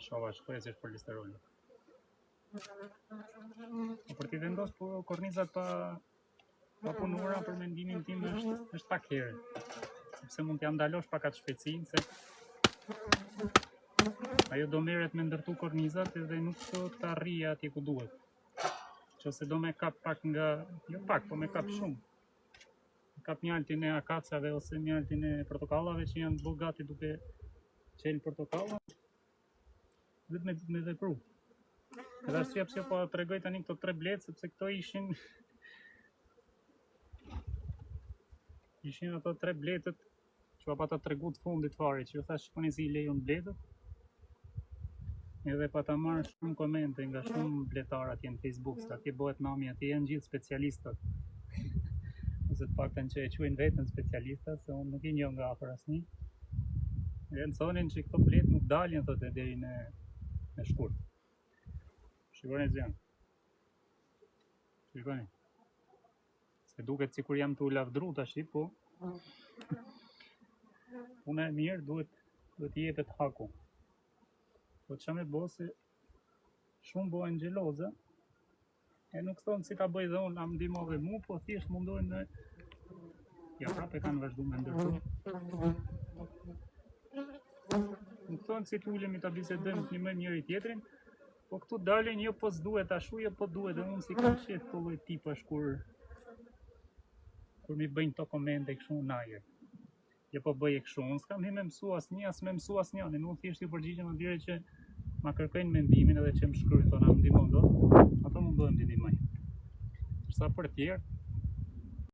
Mashallah, shkruaj që është për listerolin. Për t'i vendos po kornizat pa punura për mendimin tim është pak herë. Sepse mund t'ja ndalosh pak atë shpejtësinë se ajo do merret me ndërtu kornizat edhe nuk të arrijë atje ku duhet. Qose do me kap pak nga, jo pak, po me kap shumë. Kap mjaltin e akacave ose mjaltin e portokallave që janë bo gati duke qelë portokalla, dhe me vepru. Edhe arsyeja pse po tregoj tani këto 3 bletë, sepse këto ishin ato 3 bletët që pa ta tregu të fundit fare, që ju thash shikoni si I lejon bletët. Edhe pa ta marrë shumë komente nga shumë bletar atje në Facebook, se atje bëhet mami, atje janë gjithë specialistat. Ose të paktën që e quajnë veten specialistat, se unë nuk I njoh nga afër asnjë. Dhe më thonin që këto bletë nuk dalin thotë deri në shkurt. Shikoni zjan. Shikoni. Se duket sikur jam të u lavdru tash, po puna e mirë duhet I jepet haku. Po që me bo se shumë bojnë gjeloza, e nuk thonë si ta bëj dhe unë, a më ndihmove mu, po thjesht mundojnë në... Ja prapë e kanë vazhdu me ndërtu. Nuk thonë si t'ullemi ta bisedojmë të një njëri tjetrin, po këtu dalin jo po s'duhet ashu, jo po duhet, dhe unë si kam qef të lloj tipash kur mi bëjnë to komente kështu naje. Jo po bëj e kështu, unë s'kam hi me mësu asnjë, as me mësu asnjëni, nuk thjesht I përgjigjem atyre që ma kërkojnë mendimin edhe që më shkruajnë thonë a më ndihmon dot, ato mundohem t'i ndihmoj. Sa për tjerë,